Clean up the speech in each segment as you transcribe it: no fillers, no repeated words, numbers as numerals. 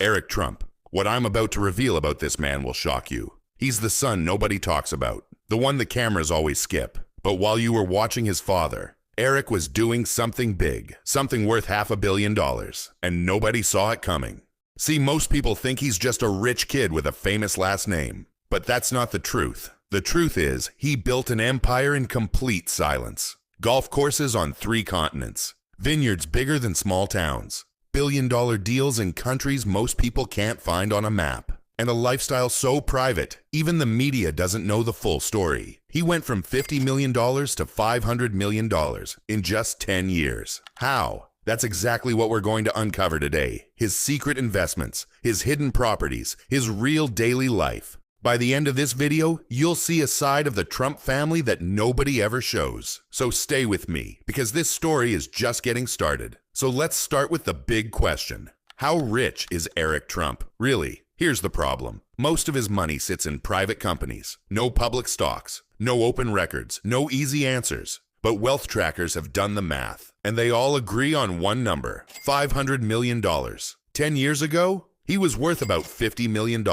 Eric Trump. What I'm about to reveal about this man will shock you. He's the son nobody talks about, the one the cameras always skip. But while you were watching his father, Eric was doing something big, something worth $500 million, and nobody saw it coming. See, most people think he's just a rich kid with a famous last name, but that's not the truth. The truth is, he built an empire in complete silence. Golf courses on 3 continents, vineyards bigger than small towns, billion-dollar deals in countries most people can't find on a map, and a lifestyle so private, even the media doesn't know the full story. He went from $50 million to $500 million in just 10 years. How? That's exactly what we're going to uncover today. His secret investments, his hidden properties, his real daily life. By the end of this video, you'll see a side of the Trump family that nobody ever shows. So stay with me, because this story is just getting started. So let's start with the big question. How rich is Eric Trump? Really? Here's the problem. Most of his money sits in private companies. No public stocks, no open records, no easy answers. But wealth trackers have done the math, and they all agree on one number, $500 million. 10 years ago, he was worth about $50 million.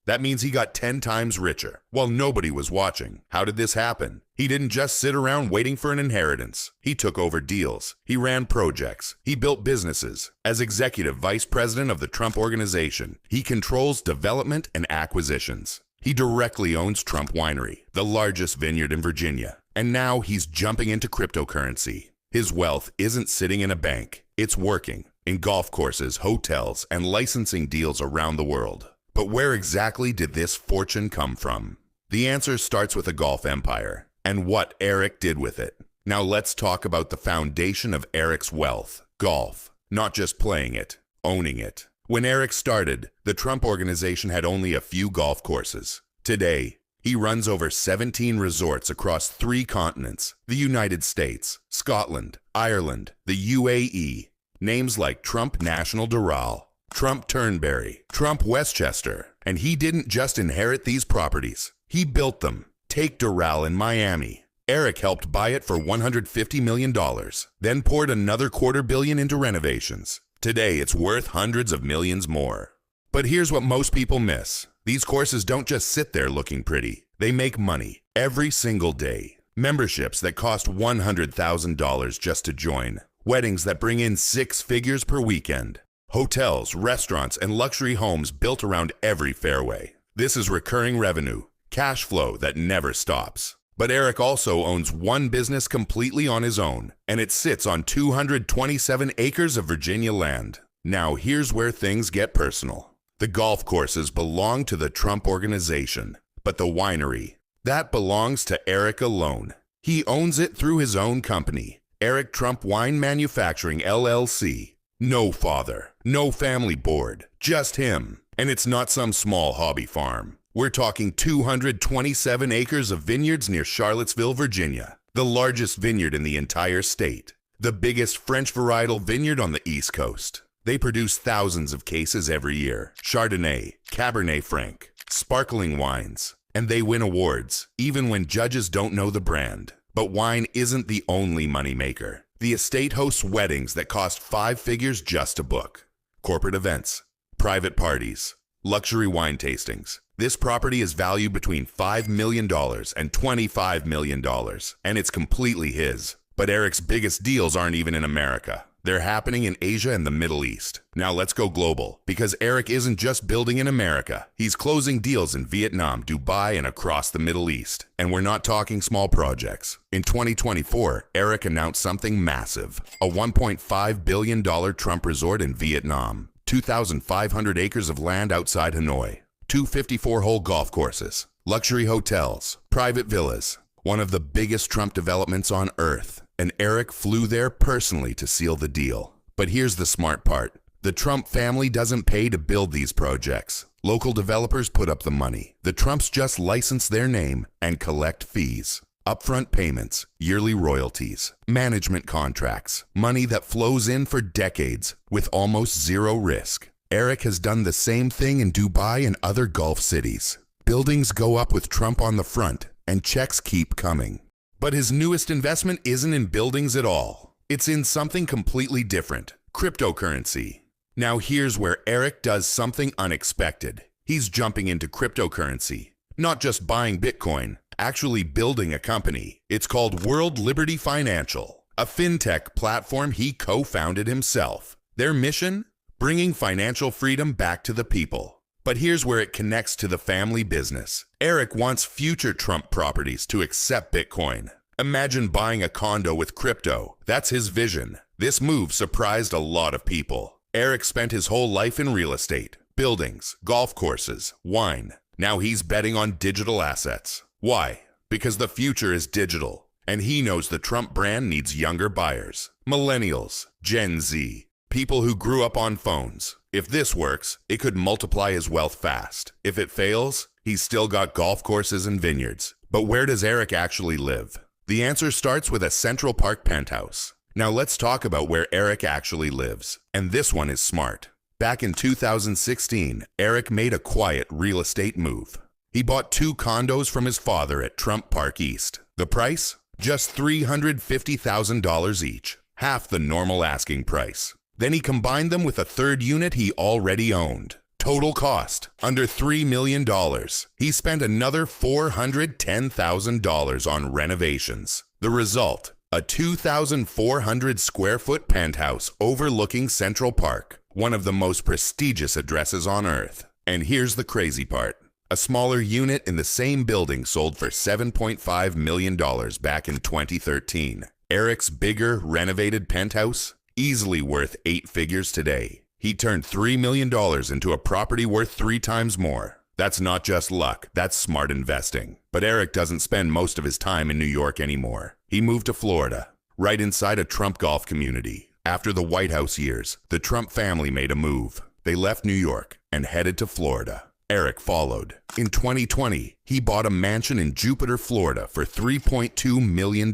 That means he got 10 times richer, while nobody was watching. How did this happen? He didn't just sit around waiting for an inheritance. He took over deals. He ran projects. He built businesses. As executive vice president of the Trump Organization, he controls development and acquisitions. He directly owns Trump Winery, the largest vineyard in Virginia. And now he's jumping into cryptocurrency. His wealth isn't sitting in a bank. It's working in golf courses, hotels, and licensing deals around the world. But where exactly did this fortune come from? The answer starts with a golf empire and what Eric did with it. Now let's talk about the foundation of Eric's wealth, golf. Not just playing it, owning it. When Eric started, the Trump Organization had only a few golf courses. Today, he runs over 17 resorts across 3 continents, the United States, Scotland, Ireland, the UAE. Names like Trump National Doral, Trump Turnberry, Trump Westchester. And he didn't just inherit these properties. He built them. Take Doral in Miami. Eric helped buy it for $150 million, then poured another $250 million into renovations. Today, it's worth hundreds of millions more. But here's what most people miss. These courses don't just sit there looking pretty. They make money every single day. Memberships that cost $100,000 just to join. Weddings that bring in 6 figures per weekend. Hotels, restaurants, and luxury homes built around every fairway. This is recurring revenue, cash flow that never stops. But Eric also owns one business completely on his own, and it sits on 227 acres of Virginia land. Now here's where things get personal. The golf courses belong to the Trump Organization, but the winery, that belongs to Eric alone. He owns it through his own company, Eric Trump Wine Manufacturing LLC. No father, no family board, just him. And it's not some small hobby farm. We're talking 227 acres of vineyards near Charlottesville, Virginia, the largest vineyard in the entire state, the biggest French varietal vineyard on the East Coast. They produce thousands of cases every year, Chardonnay, Cabernet Franc, sparkling wines, and they win awards, even when judges don't know the brand. But wine isn't the only moneymaker. The estate hosts weddings that cost 5 figures just to book, corporate events, private parties, luxury wine tastings. This property is valued between $5 million and $25 million, and it's completely his. But Eric's biggest deals aren't even in America. They're happening in Asia and the Middle East. Now let's go global, because Eric isn't just building in America. He's closing deals in Vietnam, Dubai, and across the Middle East. And we're not talking small projects. In 2024, Eric announced something massive. A $1.5 billion Trump resort in Vietnam. 2,500 acres of land outside Hanoi. 2 54-hole golf courses. Luxury hotels. Private villas. One of the biggest Trump developments on earth. And Eric flew there personally to seal the deal. But here's the smart part. The Trump family doesn't pay to build these projects. Local developers put up the money. The Trumps just license their name and collect fees. Upfront payments, yearly royalties, management contracts, money that flows in for decades with almost zero risk. Eric has done the same thing in Dubai and other Gulf cities. Buildings go up with Trump on the front, and checks keep coming. But his newest investment isn't in buildings at all. It's in something completely different, cryptocurrency. Now here's where Eric does something unexpected. He's jumping into cryptocurrency. Not just buying Bitcoin, actually building a company. It's called World Liberty Financial, a fintech platform he co-founded himself. Their mission? Bringing financial freedom back to the people. But here's where it connects to the family business. Eric wants future Trump properties to accept Bitcoin. Imagine buying a condo with crypto. That's his vision. This move surprised a lot of people. Eric spent his whole life in real estate, buildings, golf courses, wine. Now he's betting on digital assets. Why? Because the future is digital, and he knows the Trump brand needs younger buyers. Millennials, Gen Z, people who grew up on phones. If this works, it could multiply his wealth fast. If it fails, he's still got golf courses and vineyards. But where does Eric actually live? The answer starts with a Central Park penthouse. Now let's talk about where Eric actually lives. And this one is smart. Back in 2016, Eric made a quiet real estate move. He bought 2 condos from his father at Trump Park East. The price? Just $350,000 each, half the normal asking price. Then he combined them with a third unit he already owned. Total cost, under $3 million. He spent another $410,000 on renovations. The result? A 2,400 square foot penthouse overlooking Central Park, one of the most prestigious addresses on earth. And here's the crazy part. A smaller unit in the same building sold for $7.5 million back in 2013. Eric's bigger, renovated penthouse? Easily worth 8 figures today. He turned $3 million into a property worth 3 times more. That's not just luck, that's smart investing. But Eric doesn't spend most of his time in New York anymore. He moved to Florida, right inside a Trump golf community. After the White House years, the Trump family made a move. They left New York and headed to Florida. Eric followed. In 2020, he bought a mansion in Jupiter, Florida for $3.2 million.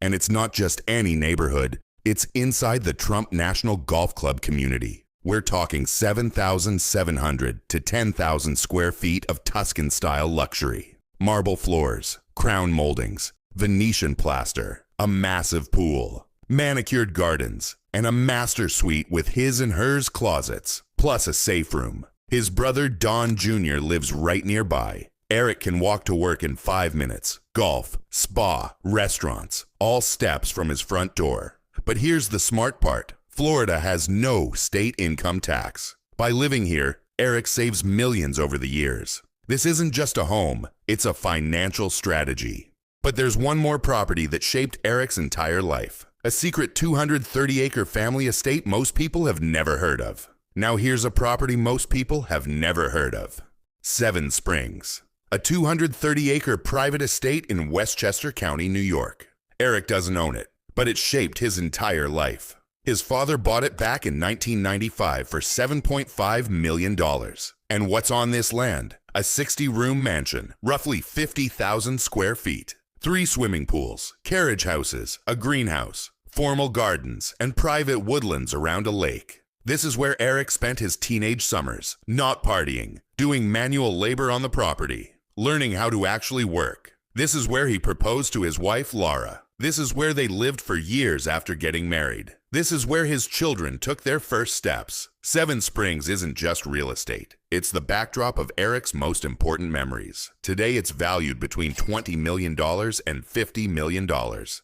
And it's not just any neighborhood. It's inside the Trump National Golf Club community. We're talking 7,700 to 10,000 square feet of Tuscan-style luxury. Marble floors, crown moldings, Venetian plaster, a massive pool, manicured gardens, and a master suite with his and hers closets, plus a safe room. His brother Don Jr. lives right nearby. Eric can walk to work in 5 minutes. Golf, spa, restaurants, all steps from his front door. But here's the smart part. Florida has no state income tax. By living here, Eric saves millions over the years. This isn't just a home, it's a financial strategy. But there's one more property that shaped Eric's entire life. A secret 230-acre family estate most people have never heard of. Now here's a property most people have never heard of. 7 Springs, a 230-acre private estate in Westchester County, New York. Eric doesn't own it, but it shaped his entire life. His father bought it back in 1995 for $7.5 million. And what's on this land? A 60-room mansion, roughly 50,000 square feet. 3 swimming pools, carriage houses, a greenhouse, formal gardens, and private woodlands around a lake. This is where Eric spent his teenage summers, not partying, doing manual labor on the property, learning how to actually work. This is where he proposed to his wife, Laura. This is where they lived for years after getting married. This is where his children took their first steps. 7 Springs isn't just real estate. It's the backdrop of Eric's most important memories. Today it's valued between $20 million and $50 million,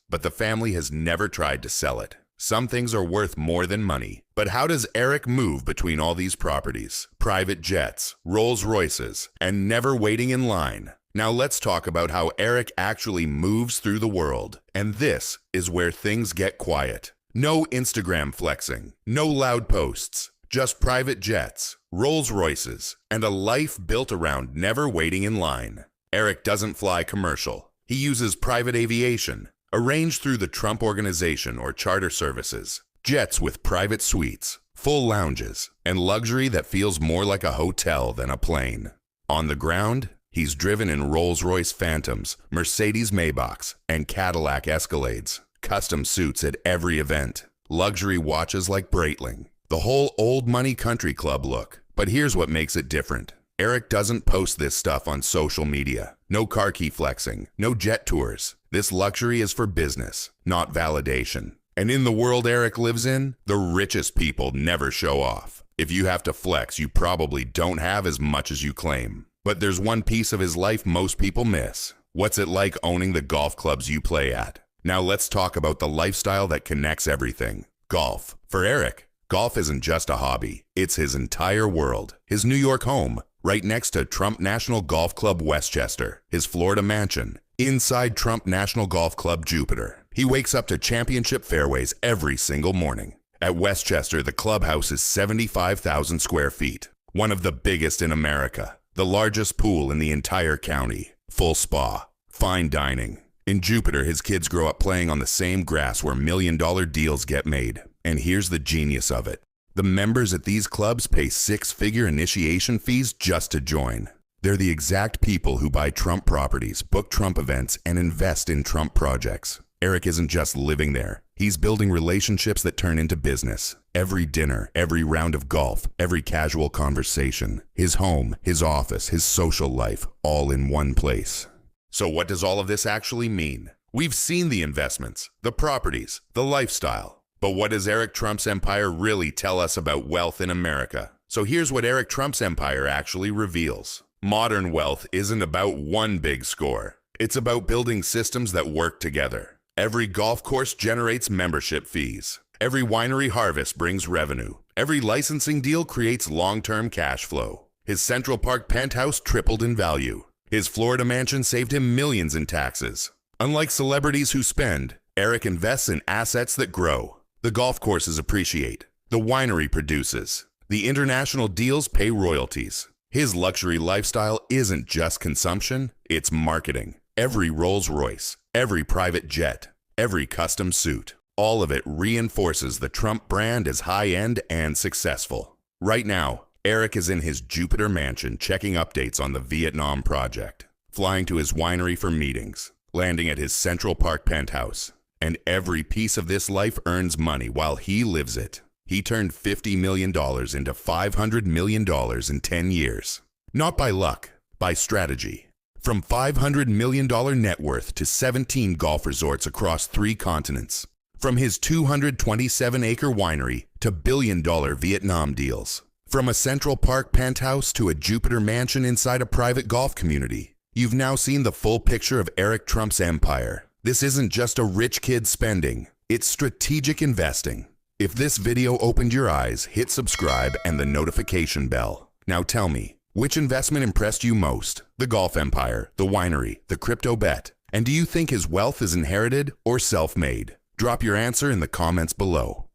but the family has never tried to sell it. Some things are worth more than money. But how does Eric move between all these properties? Private jets, Rolls Royces, and never waiting in line. Now let's talk about how Eric actually moves through the world. And this is where things get quiet. No Instagram flexing, no loud posts, just private jets, Rolls Royces, and a life built around never waiting in line. Eric doesn't fly commercial. He uses private aviation, arranged through the Trump Organization or charter services, jets with private suites, full lounges, and luxury that feels more like a hotel than a plane. On the ground, he's driven in Rolls-Royce Phantoms, Mercedes Maybachs, and Cadillac Escalades. Custom suits at every event. Luxury watches like Breitling. The whole old money country club look. But here's what makes it different. Eric doesn't post this stuff on social media. No car key flexing. No jet tours. This luxury is for business, not validation. And in the world Eric lives in, the richest people never show off. If you have to flex, you probably don't have as much as you claim. But there's one piece of his life most people miss. What's it like owning the golf clubs you play at? Now let's talk about the lifestyle that connects everything. Golf. For Eric, golf isn't just a hobby. It's his entire world. His New York home, right next to Trump National Golf Club Westchester. His Florida mansion, inside Trump National Golf Club Jupiter. He wakes up to championship fairways every single morning. At Westchester, the clubhouse is 75,000 square feet, one of the biggest in America. The largest pool in the entire county. Full spa. Fine dining. In Jupiter, his kids grow up playing on the same grass where million-dollar deals get made. And here's the genius of it. The members at these clubs pay six-figure initiation fees just to join. They're the exact people who buy Trump properties, book Trump events, and invest in Trump projects. Eric isn't just living there. He's building relationships that turn into business. Every dinner, every round of golf, every casual conversation. His home, his office, his social life, all in one place. So what does all of this actually mean? We've seen the investments, the properties, the lifestyle. But what does Eric Trump's empire really tell us about wealth in America? So here's what Eric Trump's empire actually reveals. Modern wealth isn't about one big score. It's about building systems that work together. Every golf course generates membership fees. Every winery harvest brings revenue. Every licensing deal creates long-term cash flow. His Central Park penthouse tripled in value. His Florida mansion saved him millions in taxes. Unlike celebrities who spend, Eric invests in assets that grow. The golf courses appreciate. The winery produces. The international deals pay royalties. His luxury lifestyle isn't just consumption, it's marketing. Every Rolls-Royce, every private jet, every custom suit, all of it reinforces the Trump brand as high-end and successful. Right now, Eric is in his Jupiter mansion checking updates on the Vietnam project, flying to his winery for meetings, landing at his Central Park penthouse. And every piece of this life earns money while he lives it. He turned $50 million into $500 million in 10 years. Not by luck, by strategy. From $500 million net worth to 17 golf resorts across 3 continents. From his 227-acre winery to billion-dollar Vietnam deals. From a Central Park penthouse to a Jupiter mansion inside a private golf community. You've now seen the full picture of Eric Trump's empire. This isn't just a rich kid spending, it's strategic investing. If this video opened your eyes, hit subscribe and the notification bell. Now tell me, which investment impressed you most? The golf empire, the winery, the crypto bet? And do you think his wealth is inherited or self-made? Drop your answer in the comments below.